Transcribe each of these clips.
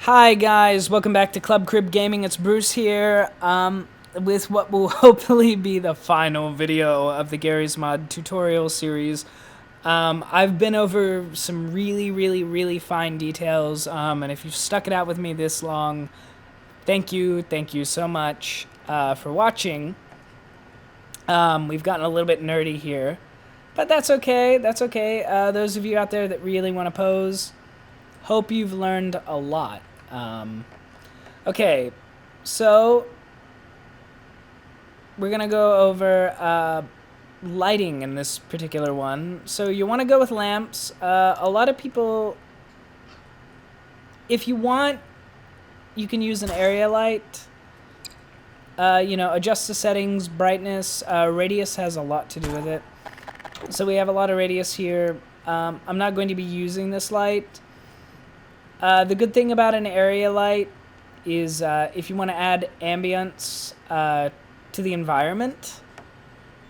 Hi guys, welcome back to Club Crib Gaming. It's Bruce here, with what will hopefully be the final video of the Gary's Mod tutorial series. I've been over some really fine details, and if you've stuck it out with me this long, thank you so much for watching. We've gotten a little bit nerdy here, but that's okay, those of you out there that really want to pose, hope you've learned a lot. Okay, so we're gonna go over lighting in this particular one. So you want to go with lamps. A lot of people, if you want, you can use an area light. Adjust the settings, brightness, radius has a lot to do with it. So we have a lot of radius here. I'm not going to be using this light. The good thing about an area light is if you want to add ambience to the environment,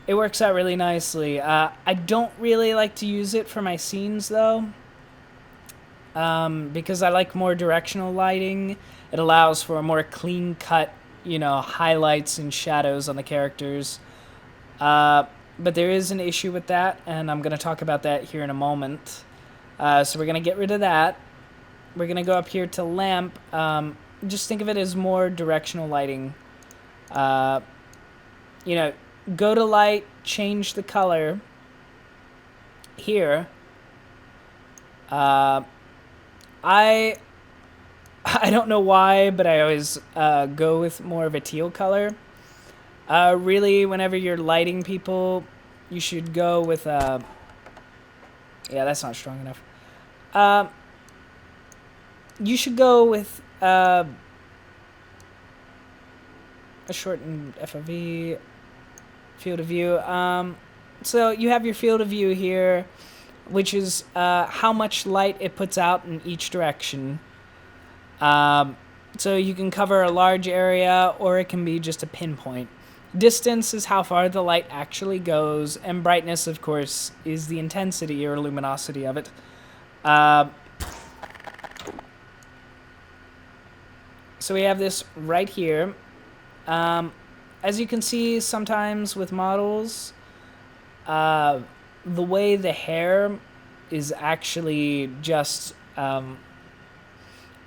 it works out really nicely. I don't really like to use it for my scenes though, because I like more directional lighting. It allows for a more clean cut, highlights and shadows on the characters. But there is an issue with that, and I'm going to talk about that here in a moment. So we're going to get rid of that. We're going to go up here to lamp. Just think of it as more directional lighting. Go to light, change the color here. I don't know why, but I always go with more of a teal color. Really, whenever you're lighting people, you should go with yeah, that's not strong enough. You should go with a shortened FOV, field of view. So you have your field of view here, which is how much light it puts out in each direction. So you can cover a large area, or it can be just a pinpoint. Distance is how far the light actually goes, and brightness, of course, is the intensity or luminosity of it. So we have this right here. As you can see, sometimes with models, the way the hair is actually just part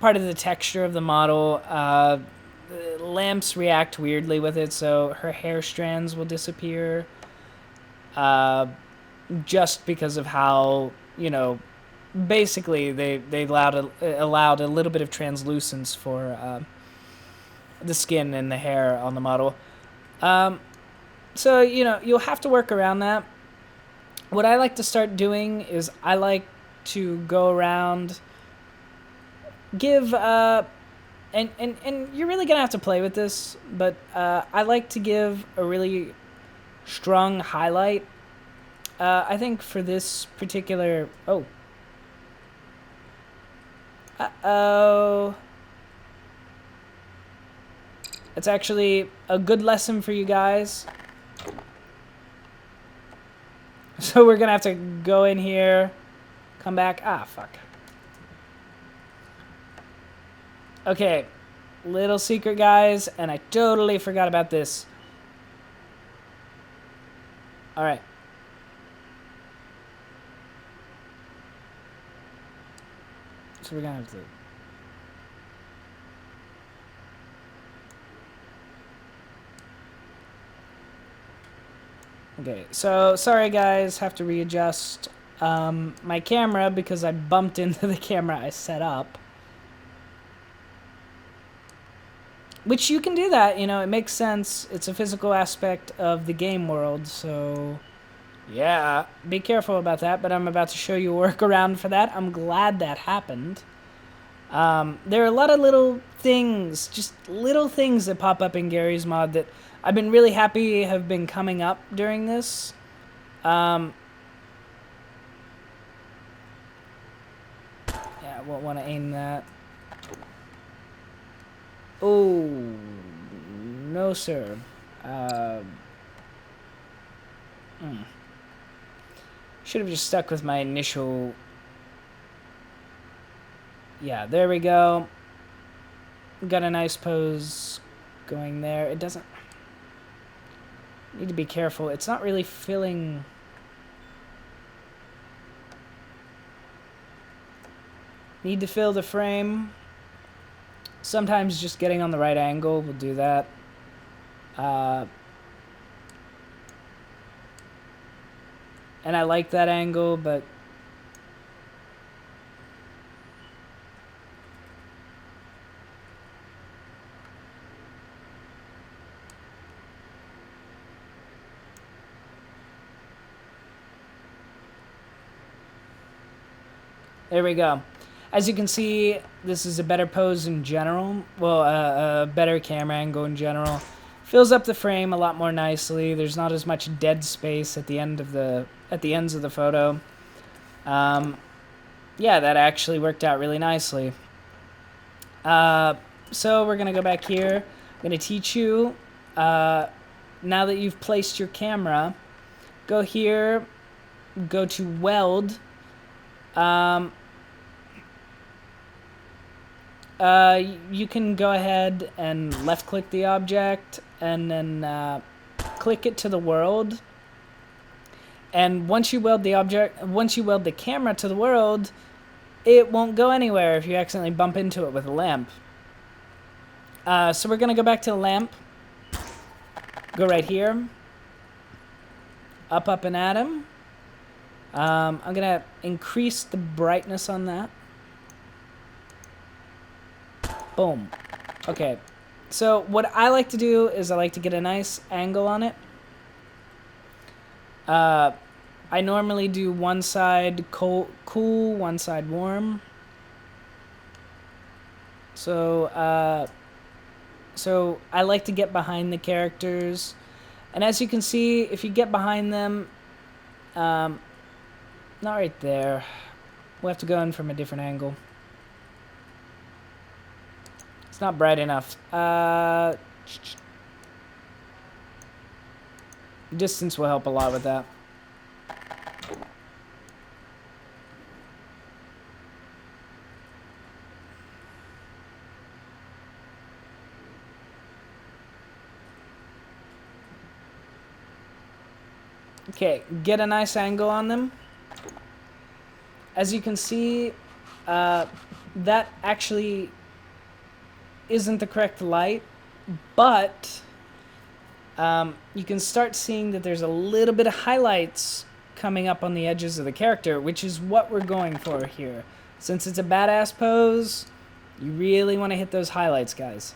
of the texture of the model. Lamps react weirdly with it, so her hair strands will disappear just because of how, basically they allowed a little bit of translucence for the skin and the hair on the model. So you'll have to work around that. What I like to start doing is I like to go around, give and you're really gonna have to play with this, but I like to give a really strong highlight. I think for this particular it's actually a good lesson for you guys. So we're gonna have to go in here, come back. Fuck. Okay, little secret, guys, and I totally forgot about this. All right. So we're gonna have to. Okay, so sorry guys, have to readjust my camera because I bumped into the camera I set up. Which you can do that, it makes sense. It's a physical aspect of the game world, so yeah, be careful about that, but I'm about to show you a workaround for that. I'm glad that happened. There are a lot of little things, just little things that pop up in Gary's mod that I've been really happy have been coming up during this. Yeah, I won't want to aim that. Oh, no sir. Should have just stuck with my initial. Yeah, there we go. got a nice pose going there. It doesn't... Need to be careful. It's not really filling... Need to fill the frame. Sometimes just getting on the right angle will do that. And I like that angle, but... There we go. As you can see, this is a better pose in general. Well, a better camera angle in general. Fills up the frame a lot more nicely. There's not as much dead space at the ends of the photo. Yeah, that actually worked out really nicely. So we're gonna go back here. I'm gonna teach you. Now that you've placed your camera, go here. Go to Weld. You can go ahead and left click the object and then click it to the world. And once you weld the camera to the world, it won't go anywhere if you accidentally bump into it with a lamp. So we're gonna go back to the lamp. Go right here. Up, and atom. I'm gonna increase the brightness on that. Boom. Okay. So what I like to do is I like to get a nice angle on it. I normally do one side cool, one side warm. So I like to get behind the characters. And as you can see, if you get behind them, not right there. We'll have to go in from a different angle. It's not bright enough. Distance will help a lot with that. Okay, get a nice angle on them. As you can see, that actually isn't the correct light, but you can start seeing that there's a little bit of highlights coming up on the edges of the character, which is what we're going for here. Since it's a badass pose, you really want to hit those highlights, guys.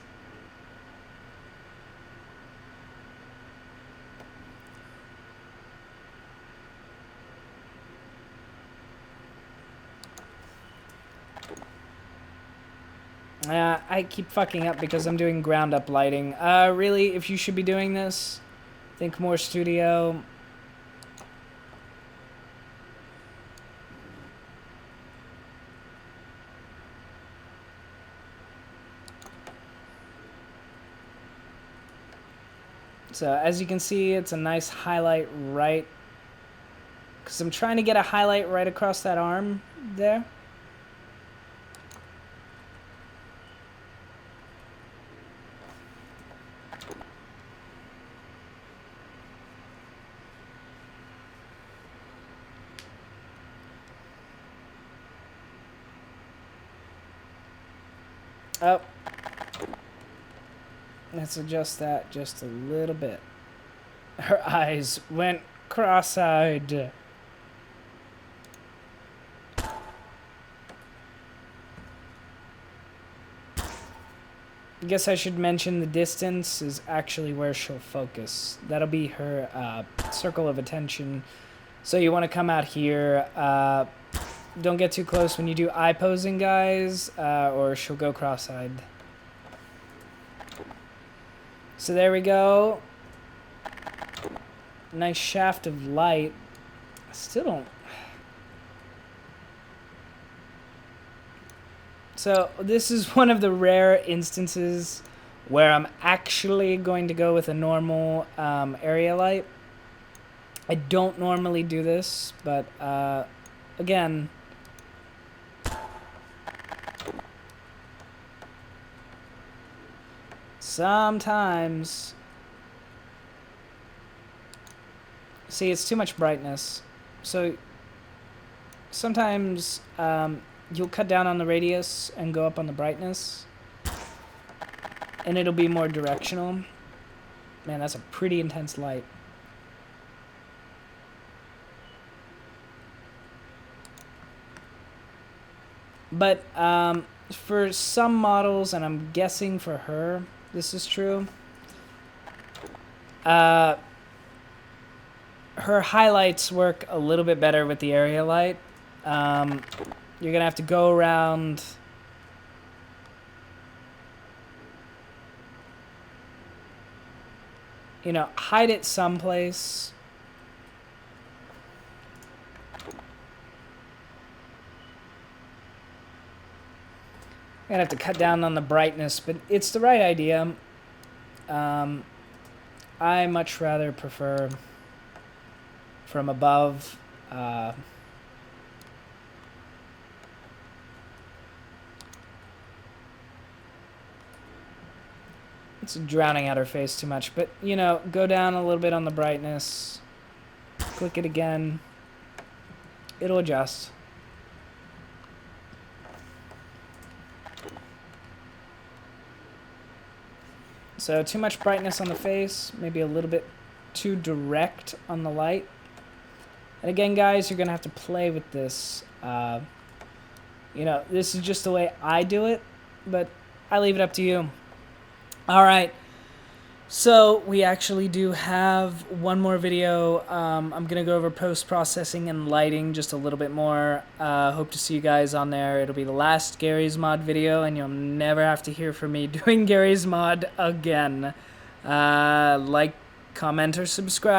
I keep fucking up because I'm doing ground up lighting. Really, if you should be doing this, think more studio. So as you can see, it's a nice highlight right, because I'm trying to get a highlight right across that arm there. Oh, let's adjust that just a little bit. Her eyes went cross-eyed. I guess I should mention the distance is actually where she'll focus. That'll be her circle of attention. So you want to come out here. Don't get too close when you do eye posing, guys, or she'll go cross-eyed. So there we go. Nice shaft of light. I still don't... So this is one of the rare instances where I'm actually going to go with a normal area light. I don't normally do this, but again... Sometimes. See, it's too much brightness. So sometimes you'll cut down on the radius and go up on the brightness, and it'll be more directional. Man, that's a pretty intense light. But for some models, and I'm guessing for her this is true, her highlights work a little bit better with the area light. You're gonna have to go around hide it someplace. I'm gonna have to cut down on the brightness, but it's the right idea. I much rather prefer from above. It's drowning out her face too much, but go down a little bit on the brightness. Click it again. It'll adjust. So too much brightness on the face, maybe a little bit too direct on the light. And again, guys, you're going to have to play with this. This is just the way I do it, but I leave it up to you. All right. So we actually do have one more video. I'm going to go over post-processing and lighting just a little bit more. Hope to see you guys on there. It'll be the last Gary's Mod video, and you'll never have to hear from me doing Gary's Mod again. Like, comment, or subscribe.